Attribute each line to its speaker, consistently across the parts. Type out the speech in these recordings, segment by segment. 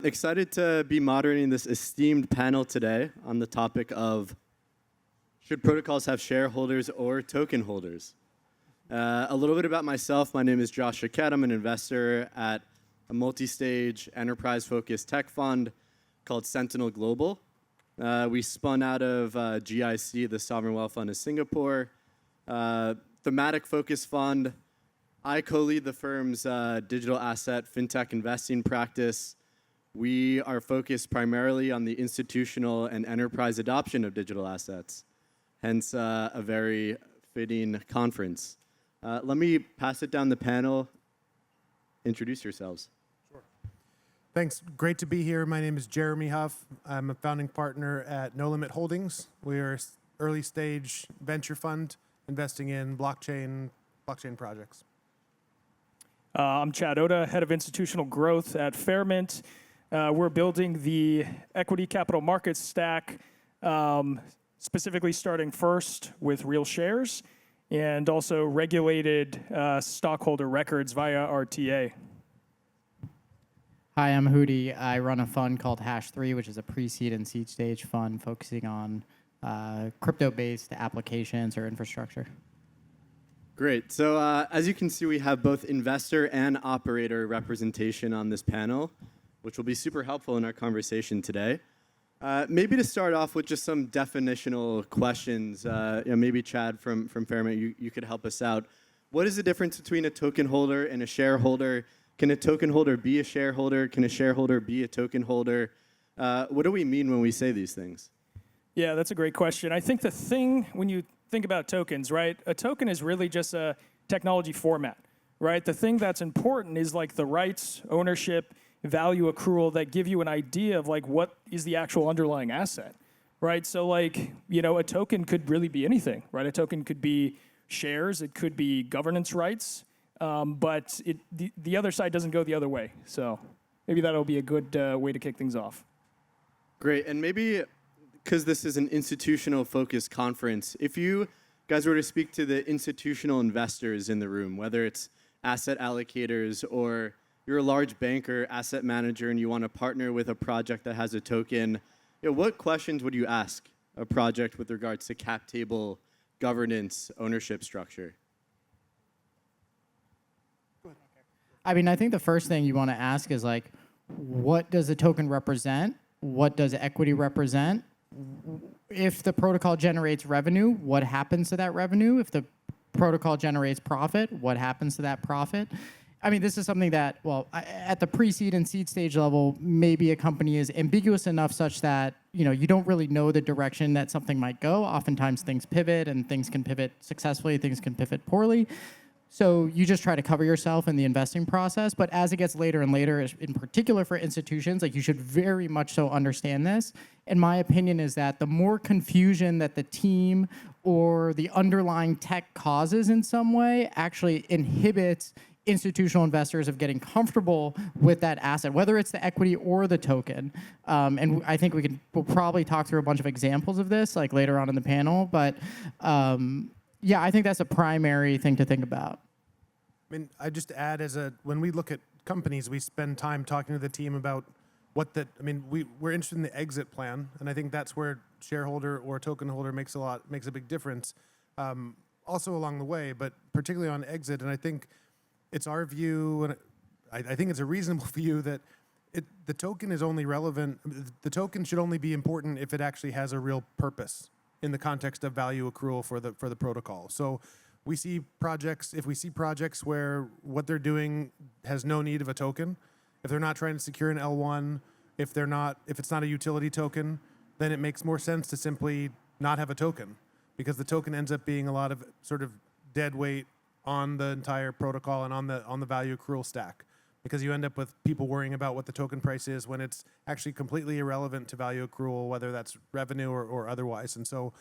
Speaker 1: Excited to be moderating this esteemed panel today on the topic of should protocols have shareholders or token holders? A little bit about myself. My name is Josh Shaquette. I'm an investor at a multi-stage enterprise-focused tech fund called Sentinel Global. We spun out of GIC, the Sovereign Wealth Fund of Singapore. Thematic focus fund. I co-lead the firm's digital asset fintech investing practice. We are focused primarily on the institutional and enterprise adoption of digital assets, hence a very fitting conference. Let me pass it down the panel. Introduce yourselves.
Speaker 2: Sure. Thanks. Great to be here. My name is Jeremy Huff. I'm a founding partner at No Limit Holdings. We are an early stage venture fund investing in blockchain projects.
Speaker 3: I'm Chad Oda, head of institutional growth at Fairmint. We're building the equity capital markets stack, specifically starting first with real shares and also regulated stockholder records via RTA.
Speaker 4: Hi, I'm Hootie. I run a fund called Hash3, which is a pre-seed and seed stage fund focusing on crypto-based applications or infrastructure.
Speaker 1: Great. So as you can see, we have both investor and operator representation on this panel, which will be super helpful in our conversation today. Maybe to start off with just some definitional questions, maybe Chad from Fairmint, you could help us out. What is the difference between a token holder and a shareholder? Can a token holder be a shareholder? Can a shareholder be a token holder? What do we mean when we say these things?
Speaker 3: Yeah, that's a great question. I think the thing, when you think about tokens, right, a token is really just a technology format, right? The thing that's important is like the rights, ownership, value accrual that give you an idea of like what is the actual underlying asset, right? So like, a token could really be anything, right? A token could be shares, it could be governance rights, but the other side doesn't go the other way. So maybe that'll be a good way to kick things off.
Speaker 1: Great, and maybe because this is an institutional focused conference, if you guys were to speak to the institutional investors in the room, whether it's asset allocators or you're a large banker, asset manager, and you want to partner with a project that has a token, what questions would you ask a project with regards to cap table, governance, ownership structure?
Speaker 4: I mean, I think the first thing you want to ask is like, what does a token represent? What does equity represent? If the protocol generates revenue, what happens to that revenue? If the protocol generates profit, what happens to that profit? I mean, this is something that, at the pre-seed and seed stage level, maybe a company is ambiguous enough such that, you don't really know the direction that something might go. Oftentimes things pivot and things can pivot successfully, things can pivot poorly. So you just try to cover yourself in the investing process. But as it gets later and later, in particular for institutions, like you should very much so understand this. And my opinion is that the more confusion that the team or the underlying tech causes in some way actually inhibits institutional investors of getting comfortable with that asset, whether it's the equity or the token. And I think we'll probably talk through a bunch of examples of this like later on in the panel. But yeah, I think that's a primary thing to think about.
Speaker 2: I mean, I just add when we look at companies, we spend time talking to the team about we're interested in the exit plan, and I think that's where shareholder or token holder makes a big difference. Also along the way, but particularly on exit, and I think it's our view, and I think it's a reasonable view that the token is only relevant. The token should only be important if it actually has a real purpose in the context of value accrual for the protocol. So we see projects. If we see projects where what they're doing has no need of a token, if they're not trying to secure an L1, if it's not a utility token, then it makes more sense to simply not have a token, because the token ends up being a lot of sort of dead weight on the entire protocol and on the value accrual stack, because you end up with people worrying about what the token price is when it's actually completely irrelevant to value accrual, whether that's revenue or otherwise. And so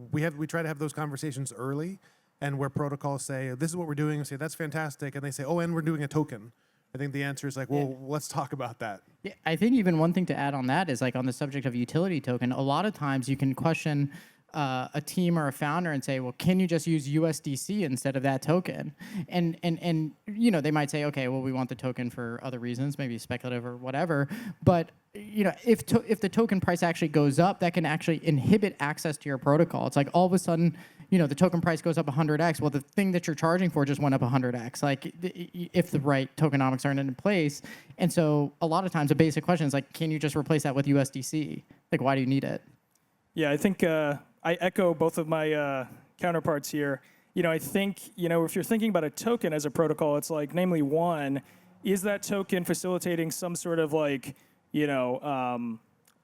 Speaker 2: we try to have those conversations early, and where protocols say, this is what we're doing, and say, that's fantastic, and they say, oh, and we're doing a token. I think the answer is like, well, let's talk about that.
Speaker 4: Yeah, I think even one thing to add on that is like on the subject of utility token, a lot of times you can question a team or a founder and say, well, can you just use USDC instead of that token? And they might say, okay, well, we want the token for other reasons, maybe speculative or whatever. But if the token price actually goes up, that can actually inhibit access to your protocol. It's like all of a sudden, the token price goes up 100x. Well, the thing that you're charging for just went up 100x. Like if the right tokenomics aren't in place. And so a lot of times a basic question is like, can you just replace that with USDC? Like, why do you need it?
Speaker 3: Yeah, I think I echo both of my counterparts here. I think, if you're thinking about a token as a protocol, it's like, namely one, is that token facilitating some sort of like,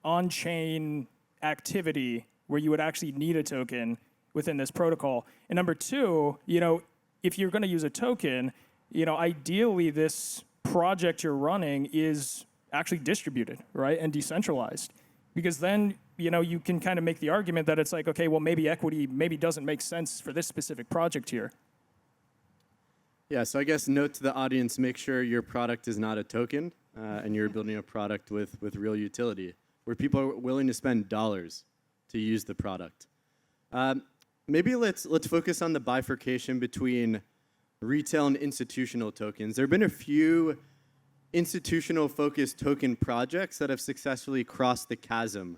Speaker 3: on-chain activity where you would actually need a token within this protocol? And number two, if you're going to use a token, ideally this project you're running is actually distributed, right, and decentralized. Because then, you can kind of make the argument that it's like, okay, well, maybe equity maybe doesn't make sense for this specific project here.
Speaker 1: Yeah, so I guess note to the audience, make sure your product is not a token and you're building a product with real utility, where people are willing to spend dollars to use the product. Maybe let's focus on the bifurcation between retail and institutional tokens. There have been a few institutional-focused token projects that have successfully crossed the chasm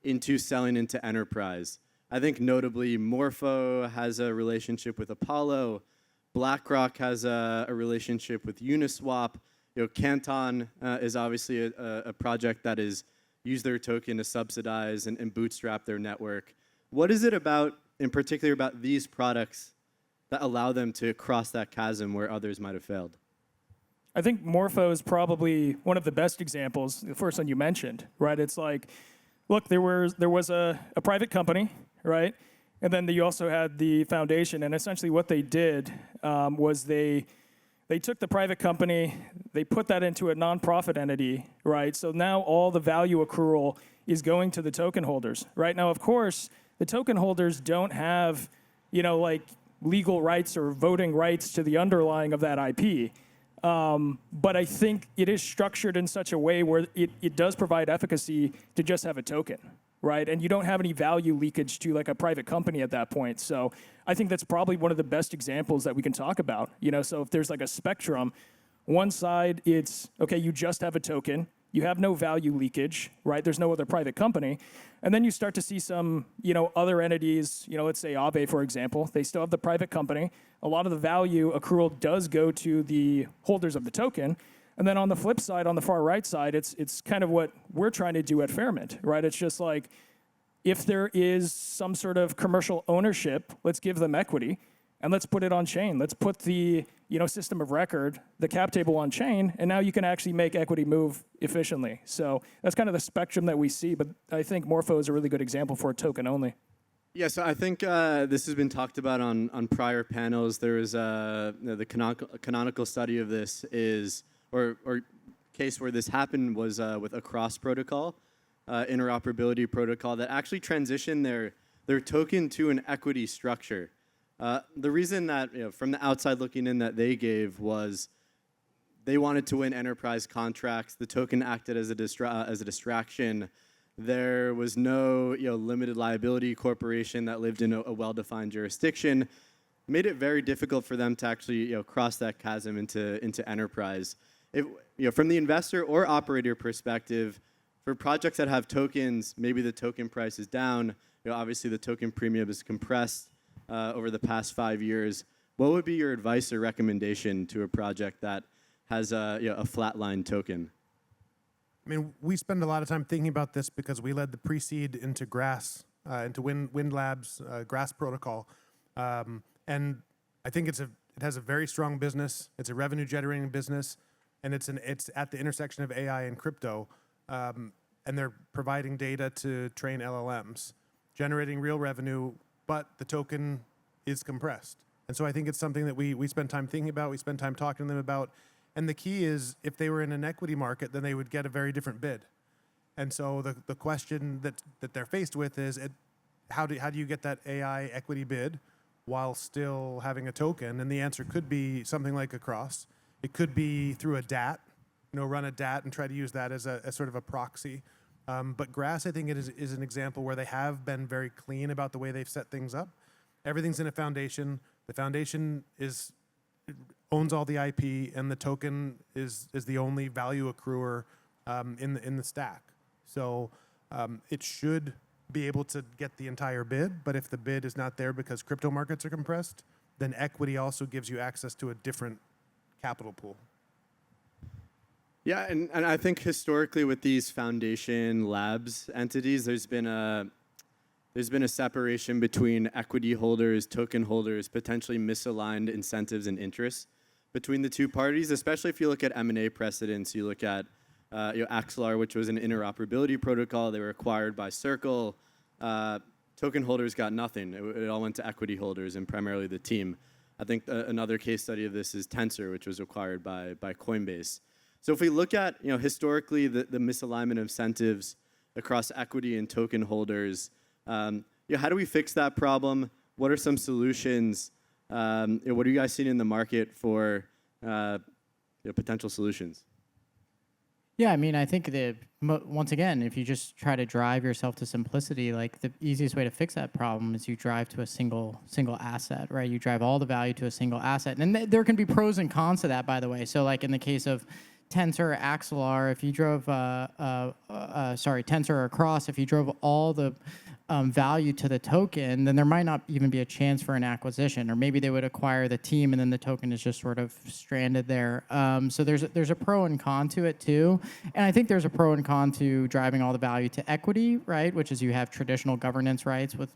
Speaker 1: into selling into enterprise. I think notably Morpho has a relationship with Apollo. BlackRock has a relationship with Uniswap. Canton is obviously a project that is used their token to subsidize and bootstrap their network. What is it about, in particular, about these products that allow them to cross that chasm where others might have failed?
Speaker 3: I think Morpho is probably one of the best examples, the first one you mentioned, right? It's like, look, there was a private company, right? And then you also had the foundation, and essentially what they did was they took the private company, they put that into a nonprofit entity, right? So now all the value accrual is going to the token holders, right? Now, of course, the token holders don't have, like legal rights or voting rights to the underlying of that IP. But I think it is structured in such a way where it does provide efficacy to just have a token, right? And you don't have any value leakage to like a private company at that point. So I think that's probably one of the best examples that we can talk about. So if there's like a spectrum, one side it's, okay, you just have a token, you have no value leakage, right? There's no other private company. And then you start to see some, other entities, let's say Aave, for example, they still have the private company. A lot of the value accrual does go to the holders of the token. And then on the flip side, on the far right side, it's kind of what we're trying to do at Fairmint, right? It's just like, if there is some sort of commercial ownership, let's give them equity and let's put it on chain. Let's put the system of record, the cap table on chain, and now you can actually make equity move efficiently. So that's kind of the spectrum that we see, but I think Morpho is a really good example for a token only.
Speaker 1: Yeah, so I think this has been talked about on prior panels. There is the canonical study of this is, or case where this happened was with a cross protocol, interoperability protocol that actually transitioned their token to an equity structure. The reason that, from the outside looking in, that they gave was they wanted to win enterprise contracts. The token acted as a distraction. There was no limited liability corporation that lived in a well-defined jurisdiction. Made it very difficult for them to actually cross that chasm into enterprise. From the investor or operator perspective, for projects that have tokens, maybe the token price is down. Obviously the token premium is compressed over the past 5 years. What would be your advice or recommendation to a project that has a flatline token?
Speaker 2: I mean, we spend a lot of time thinking about this because we led the pre-seed into Grass, into Wind Labs Grass protocol, and I think it has a very strong business. It's a revenue-generating business, and it's at the intersection of AI and crypto, and they're providing data to train LLMs, generating real revenue, but the token is compressed. And so I think it's something that we spend time thinking about. We spend time talking to them about. And the key is, if they were in an equity market, then they would get a very different bid. And so the question that they're faced with is, how do you get that AI equity bid while still having a token? And the answer could be something like a cross. It could be through a DAT, run a DAT and try to use that as a sort of a proxy. But Grass, I think, is an example where they have been very clean about the way they've set things up. Everything's in a foundation. The foundation owns all the IP, and the token is the only value accruer in the stack. So it should be able to get the entire bid, but if the bid is not there because crypto markets are compressed, then equity also gives you access to a different capital pool.
Speaker 1: Yeah, and I think historically with these foundation labs entities, there's been a separation between equity holders, token holders, potentially misaligned incentives and interests between the two parties, especially if you look at M&A precedents. You look at Axelar, which was an interoperability protocol. They were acquired by Circle. Token holders got nothing. It all went to equity holders and primarily the team. I think another case study of this is Tensor, which was acquired by Coinbase. So if we look at historically the misalignment of incentives across equity and token holders, how do we fix that problem? What are some solutions? What are you guys seeing in the market for potential solutions?
Speaker 4: Yeah, I mean, I think that once again, if you just try to drive yourself to simplicity, like the easiest way to fix that problem is you drive to a single asset, right? You drive all the value to a single asset, and there can be pros and cons to that, by the way. So, like in the case of Tensor or Axelar, if you drove Tensor or Cross, if you drove all the value to the token, then there might not even be a chance for an acquisition, or maybe they would acquire the team and then the token is just sort of stranded there. So there's a pro and con to it too, and I think there's a pro and con to driving all the value to equity, right? Which is you have traditional governance rights with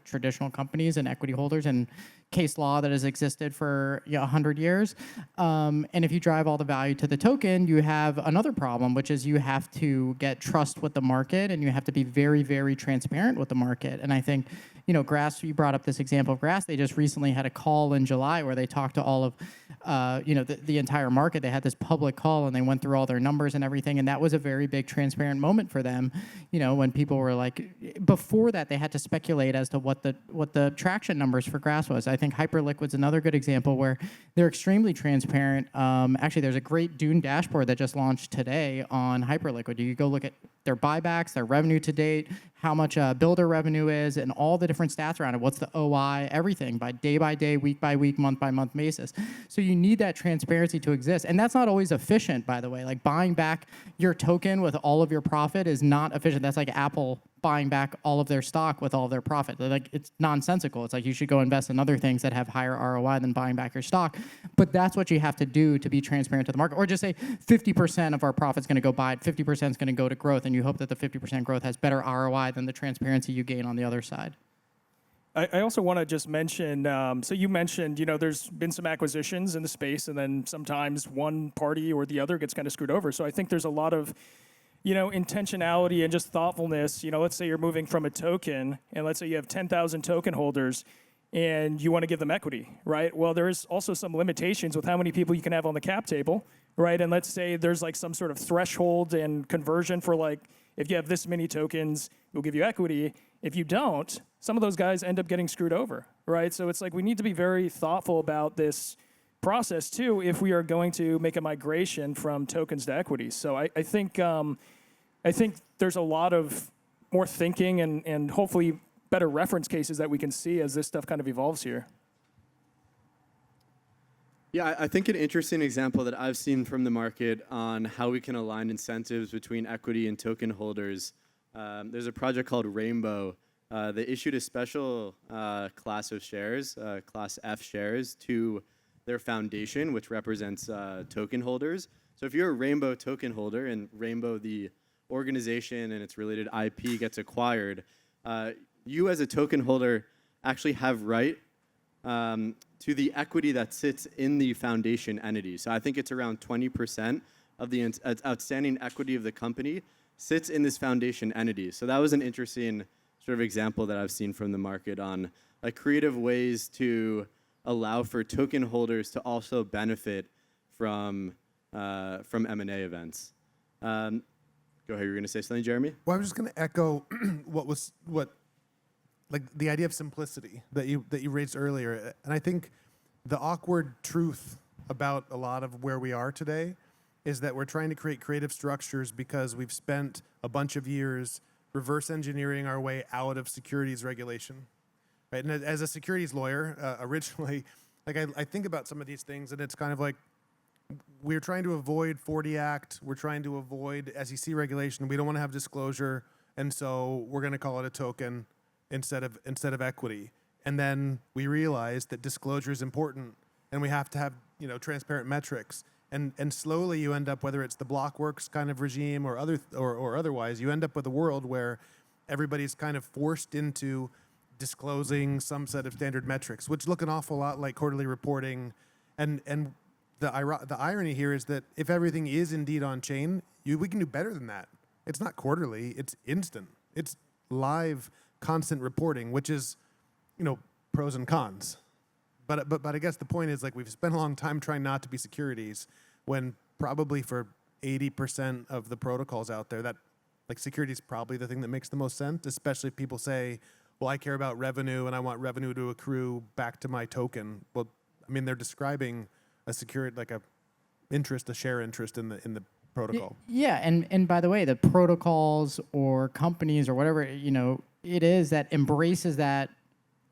Speaker 4: traditional companies and equity holders and case law that has existed for 100 years. And if you drive all the value to the token, you have another problem, which is you have to get trust with the market and you have to be very, very transparent with the market. And I think, Grass, you brought up this example of Grass. They just recently had a call in July where they talked to all of, the entire market. They had this public call and they went through all their numbers and everything. And that was a very big transparent moment for them. When people were like, before that, they had to speculate as to what the traction numbers for Grass was. I think Hyperliquid's another good example where they're extremely transparent. Actually, there's a great Dune dashboard that just launched today on Hyperliquid. You go look at their buybacks, their revenue to date, how much builder revenue is, and all the different stats around it. What's the OI, everything by day, week by week, month by month basis. So you need that transparency to exist. And that's not always efficient, by the way. Like buying back your token with all of your profit is not efficient. That's like Apple buying back all of their stock with all of their profit. Like it's nonsensical. It's like you should go invest in other things that have higher ROI than buying back your stock. But that's what you have to do to be transparent to the market. Or just say 50% of our profit's going to go buy it, 50% is going to go to growth, and you hope that the 50% growth has better ROI than the transparency you gain on the other side.
Speaker 3: I also want to just mention, so you mentioned, there's been some acquisitions in the space, and then sometimes one party or the other gets kind of screwed over. So I think there's a lot of intentionality and just thoughtfulness. Let's say you're moving from a token, and let's say you have 10,000 token holders, and you want to give them equity, right? Well, there's also some limitations with how many people you can have on the cap table, right? And let's say there's like some sort of threshold and conversion for like, if you have this many tokens, we'll give you equity. If you don't, some of those guys end up getting screwed over, right? So it's like we need to be very thoughtful about this process too if we are going to make a migration from tokens to equities. So I think there's a lot of more thinking and hopefully better reference cases that we can see as this stuff kind of evolves here.
Speaker 1: Yeah, I think an interesting example that I've seen from the market on how we can align incentives between equity and token holders. There's a project called Rainbow. They issued a special class of shares, Class F shares, to their foundation, which represents token holders. So if you're a Rainbow token holder and Rainbow, the organization and its related IP gets acquired, you as a token holder actually have right to the equity that sits in the foundation entity. So I think it's around 20% of the outstanding equity of the company sits in this foundation entity. So that was an interesting sort of example that I've seen from the market on like creative ways to allow for token holders to also benefit from M&A events. Go ahead, you were going to say something, Jeremy?
Speaker 2: Well, I was just going to echo like the idea of simplicity that you raised earlier. And I think the awkward truth about a lot of where we are today is that we're trying to create creative structures because we've spent a bunch of years reverse engineering our way out of securities regulation. Right? And as a securities lawyer, originally, like I think about some of these things, and it's kind of like we're trying to avoid 40 Act, we're trying to avoid SEC regulation. We don't want to have disclosure, and so we're going to call it a token instead of equity. And then we realize that disclosure is important, and we have to have transparent metrics. And slowly you end up, whether it's the Blockworks kind of regime or otherwise, you end up with a world where everybody's kind of forced into disclosing some set of standard metrics, which look an awful lot like quarterly reporting. And the irony here is that if everything is indeed on chain, we can do better than that. It's not quarterly, it's instant. It's live, constant reporting, which is, pros and cons. But I guess the point is, like, we've spent a long time trying not to be securities when probably for 80% of the protocols out there, that like security is probably the thing that makes the most sense, especially if people say, well, I care about revenue and I want revenue to accrue back to my token. Well, I mean, they're describing a secured, like a share interest in the protocol.
Speaker 4: Yeah, and by the way, the protocols or companies or whatever, it is that embraces that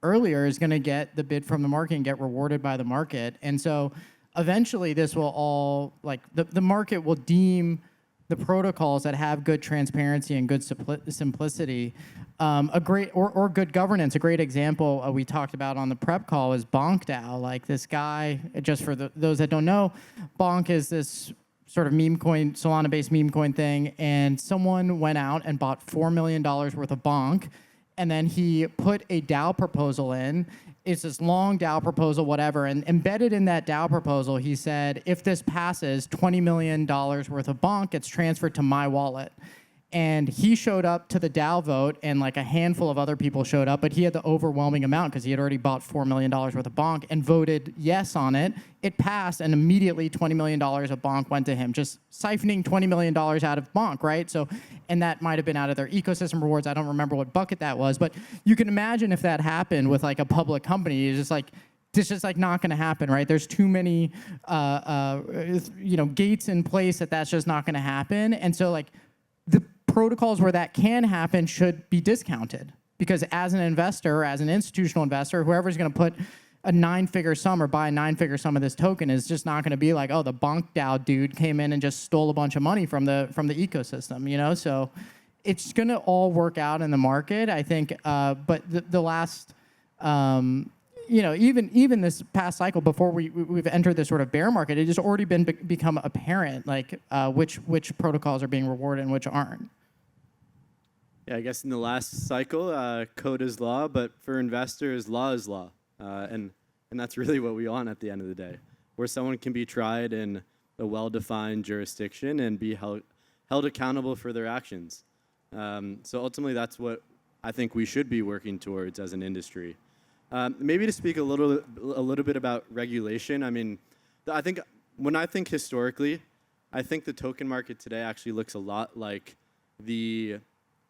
Speaker 4: earlier is going to get the bid from the market and get rewarded by the market. And so eventually this will all, like, the market will deem the protocols that have good transparency and good simplicity a great, or good governance. A great example we talked about on the prep call is Bonk DAO. Like, this guy, just for those that don't know, Bonk is this sort of meme coin, Solana-based meme coin thing, and someone went out and bought $4 million worth of Bonk, and then he put a DAO proposal in. It's this long DAO proposal, whatever, and embedded in that DAO proposal, he said, if this passes, $20 million worth of Bonk gets transferred to my wallet. And he showed up to the DAO vote, and like a handful of other people showed up, but he had the overwhelming amount because he had already bought $4 million worth of Bonk and voted yes on it. It passed, and immediately $20 million of Bonk went to him, just siphoning $20 million out of Bonk, right? So, and that might have been out of their ecosystem rewards. I don't remember what bucket that was, but you can imagine if that happened with like a public company, it's just like not going to happen, right? There's too many, gates in place that's just not going to happen. And so, like, the protocols where that can happen should be discounted, because as an investor, as an institutional investor, whoever's going to put a 9-figure sum or buy a 9-figure sum of this token is just not going to be like, oh, the Bonk DAO dude came in and just stole a bunch of money from the ecosystem, So it's going to all work out in the market, I think. But the last, even this past cycle, before we've entered this sort of bear market, it has already become apparent, like, which protocols are being rewarded and which aren't.
Speaker 1: Yeah, I guess in the last cycle, code is law, but for investors, law is law. And that's really what we want at the end of the day, where someone can be tried in a well-defined jurisdiction and be held accountable for their actions. So ultimately, that's what I think we should be working towards as an industry. Maybe to speak a little bit about regulation. I mean, I think when I think historically, I think the token market today actually looks a lot like the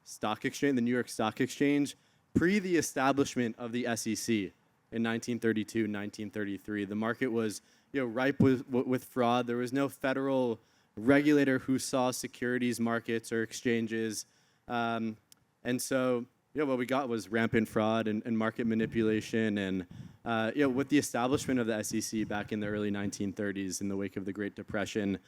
Speaker 1: stock exchange, the New York Stock Exchange, pre the establishment of the SEC in 1932, 1933. The market was, ripe with fraud. There was no federal regulator who saw securities markets or exchanges, and so what we got was rampant fraud and market manipulation. And with the establishment of the SEC back in the early 1930s, in the wake of the Great Depression,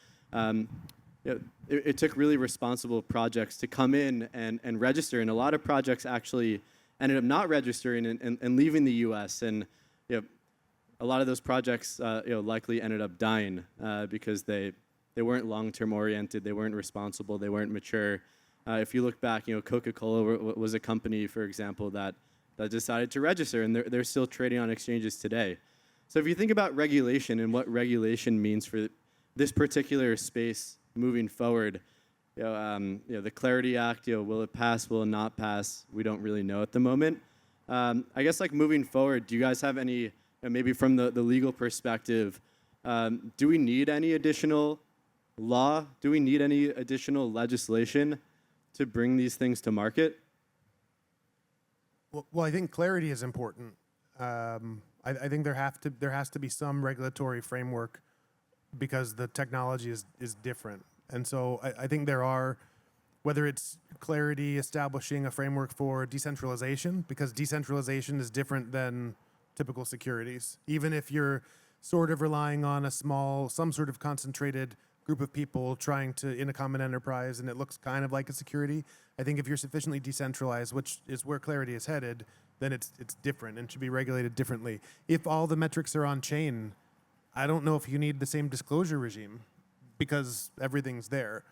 Speaker 1: it took really responsible projects to come in and register. And a lot of projects actually ended up not registering and leaving the U.S. And a lot of those projects likely ended up dying because they weren't long-term oriented, they weren't responsible, they weren't mature. If you look back, Coca-Cola was a company, for example, that decided to register, and they're still trading on exchanges today. So if you think about regulation and what regulation means for this particular space moving forward, the Clarity Act, will it pass, will it not pass? We don't really know at the moment. I guess, like, moving forward, do you guys have any, maybe from the legal perspective, do we need any additional law? Do we need any additional legislation to bring these things to market?
Speaker 2: Well, I think clarity is important. I think there has to be some regulatory framework because the technology is different. And so I think there are, whether it's Clarity establishing a framework for decentralization, because decentralization is different than typical securities. Even if you're sort of relying on some sort of concentrated group of people trying to, in a common enterprise, and it looks kind of like a security, I think if you're sufficiently decentralized, which is where Clarity is headed, then it's different and should be regulated differently. If all the metrics are on chain, I don't know if you need the same disclosure regime because everything's there.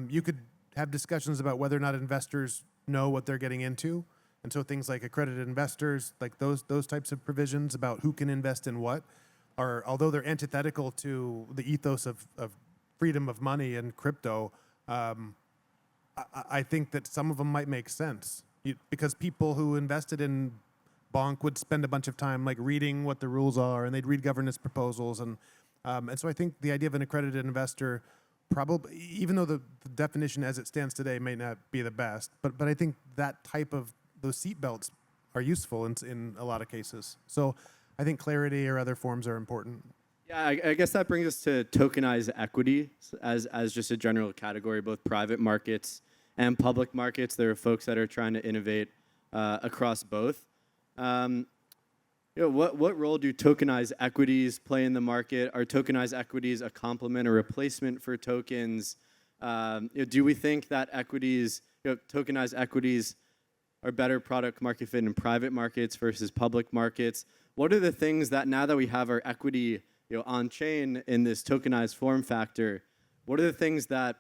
Speaker 2: You could have discussions about whether or not investors know what they're getting into. And so things like accredited investors, like those types of provisions about who can invest in what, are, although they're antithetical to the ethos of freedom of money and crypto, I think that some of them might make sense. Because people who invested in Bonk would spend a bunch of time like reading what the rules are, and they'd read governance proposals, and so I think the idea of an accredited investor, probably, even though the definition as it stands today may not be the best, but I think that type of those seatbelts are useful in a lot of cases. So I think Clarity or other forms are important.
Speaker 1: Yeah, I guess that brings us to tokenized equity as just a general category, both private markets and public markets. There are folks that are trying to innovate across both. What role do tokenized equities play in the market? Are tokenized equities a complement or replacement for tokens? Do we think that tokenized equities are better product market fit in private markets versus public markets? What are the things that now that we have our equity on chain in this tokenized form factor, what are the things that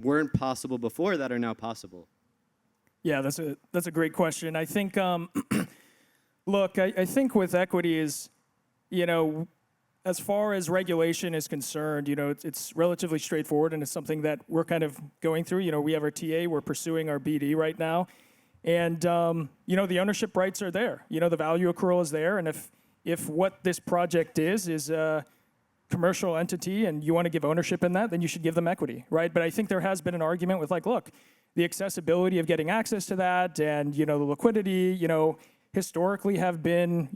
Speaker 1: weren't possible before that are now possible?
Speaker 3: Yeah, that's a great question. I think, look, I think with equities, as far as regulation is concerned, it's relatively straightforward, and it's something that we're kind of going through. We have our TA, we're pursuing our BD right now, and the ownership rights are there. The value accrual is there, and if what this project is a commercial entity and you want to give ownership in that, then you should give them equity, right? But I think there has been an argument with look, the accessibility of getting access to that and, the liquidity, historically have been,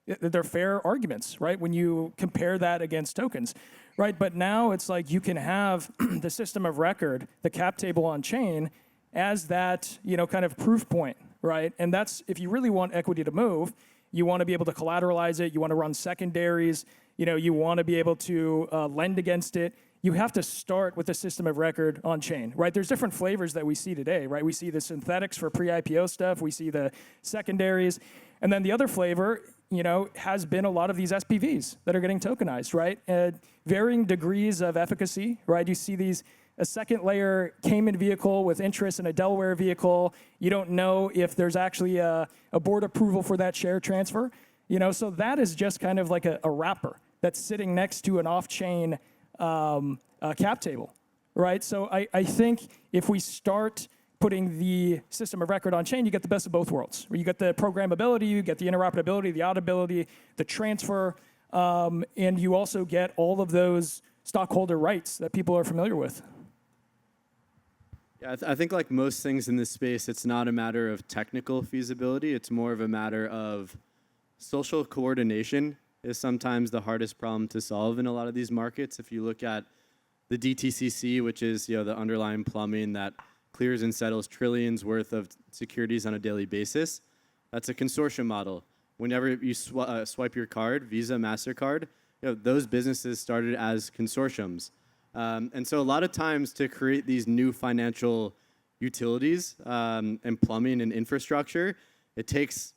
Speaker 3: they're fair arguments, right? When you compare that against tokens, right? But now it's like you can have the system of record, the cap table on chain as that, kind of proof point, right? And that's, if you really want equity to move, you want to be able to collateralize it. You want to run secondaries. You want to be able to lend against it. You have to start with a system of record on chain, right? There's different flavors that we see today, right? We see the synthetics for pre-IPO stuff. We see the secondaries. And then the other flavor, has been a lot of these SPVs that are getting tokenized, right? Varying degrees of efficacy, right? You see a second layer Cayman vehicle with interest in a Delaware vehicle. You don't know if there's actually a board approval for that share transfer. So that is just kind of like a wrapper that's sitting next to an off-chain cap table, right? So I think if we start putting the system of record on chain, you get the best of both worlds. You get the programmability, you get the interoperability, the auditability, the transfer, and you also get all of those stockholder rights that people are familiar with.
Speaker 1: Yeah, I think like most things in this space, it's not a matter of technical feasibility. It's more of a matter of social coordination is sometimes the hardest problem to solve in a lot of these markets. If you look at the DTCC, which is the underlying plumbing that clears and settles trillions worth of securities on a daily basis, that's a consortium model. Whenever you swipe your card, Visa, MasterCard, those businesses started as consortiums. And so a lot of times to create these new financial utilities and plumbing and infrastructure, it takes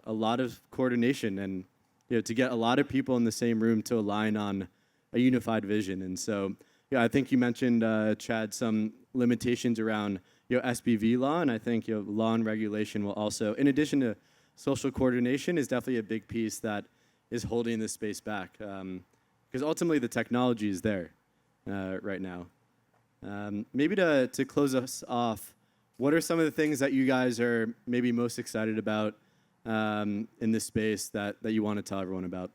Speaker 1: a lot of coordination and to get a lot of people in the same room to align on a unified vision. And so I think you mentioned, Chad, some limitations around SPV law, and I think law and regulation will also, in addition to social coordination, is definitely a big piece that is holding this space back because ultimately the technology is there. Right now. Maybe to close us off, what are some of the things that you guys are maybe most excited about in this space that you want to tell everyone about?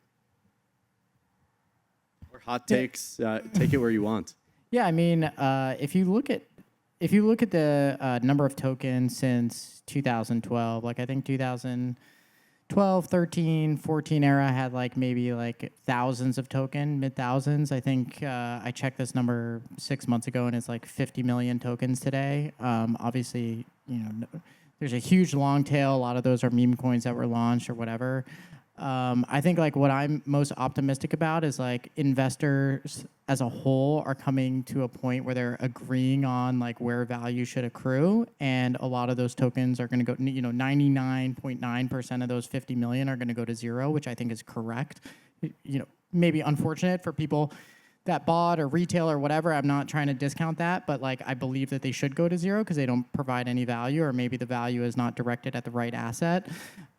Speaker 1: Or hot takes, take it where you want.
Speaker 4: Yeah, I mean, if you look at the number of tokens since 2012, like I think 12, 13, 14 era had like maybe like thousands of token, mid thousands. I think I checked this number 6 months ago, and it's like 50 million tokens today. Obviously, there's a huge long tail. A lot of those are meme coins that were launched or whatever. I think like what I'm most optimistic about is like investors as a whole are coming to a point where they're agreeing on like where value should accrue, and a lot of those tokens are going to go. 99.9% of those 50 million are going to go to zero, which I think is correct. Maybe unfortunate for people that bought or retail or whatever. I'm not trying to discount that, but like I believe that they should go to zero because they don't provide any value, or maybe the value is not directed at the right asset.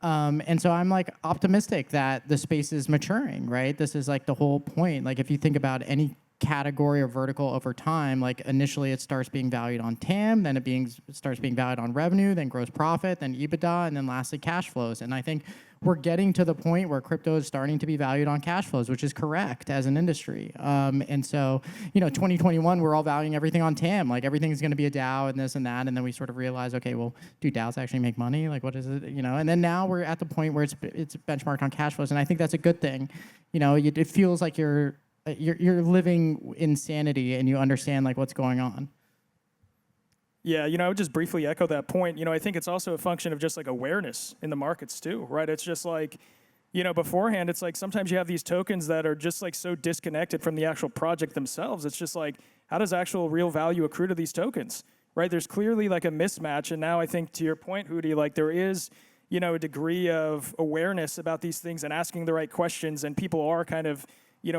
Speaker 4: And so I'm like optimistic that the space is maturing, right? This is like the whole point. Like if you think about any category or vertical over time, like initially it starts being valued on TAM, then it starts being valued on revenue, then gross profit, then EBITDA, and then lastly cash flows. And I think we're getting to the point where crypto is starting to be valued on cash flows, which is correct as an industry. And so, 2021, we're all valuing everything on TAM, like everything's going to be a DAO and this and that. And then we sort of realize, okay, well, do DAOs actually make money? Like, what is it? And then now we're at the point where it's benchmarked on cash flows, and I think that's a good thing. It feels like you're living insanity and you understand like what's going on.
Speaker 3: Yeah, I would just briefly echo that point. I think it's also a function of just like awareness in the markets too, right? It's just like, beforehand, it's like sometimes you have these tokens that are just like so disconnected from the actual project themselves. It's just like, how does actual real value accrue to these tokens, right? There's clearly like a mismatch. And now I think to your point, Hootie, like there is, a degree of awareness about these things and asking the right questions, and people are kind of,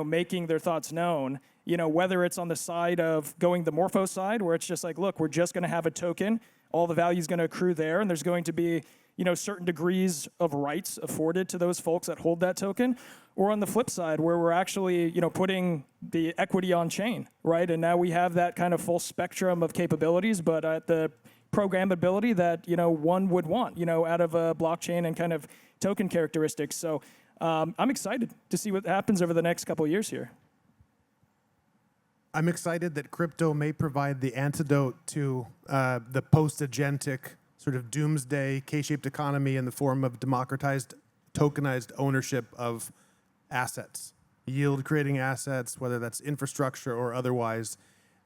Speaker 3: making their thoughts known, whether it's on the side of going the Morpho side, where it's just like, look, we're just going to have a token, all the value is going to accrue there, and there's going to be, certain degrees of rights afforded to those folks that hold that token, or on the flip side, where we're actually, putting the equity on chain, right? And now we have that kind of full spectrum of capabilities, but at the programmability that, one would want, out of a blockchain and kind of token characteristics. So I'm excited to see what happens over the next couple of years here.
Speaker 2: I'm excited that crypto may provide the antidote to the post-agentic sort of doomsday K-shaped economy in the form of democratized, tokenized ownership of assets, yield-creating assets, whether that's infrastructure or otherwise.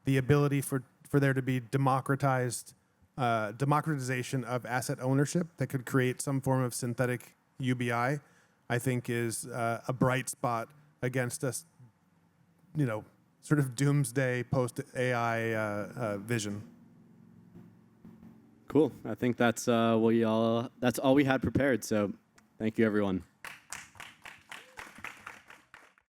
Speaker 2: The ability for there to be democratization of asset ownership that could create some form of synthetic UBI, I think is a bright spot against us, sort of doomsday post-AI vision.
Speaker 1: Cool. I think that's all we had prepared. So thank you, everyone.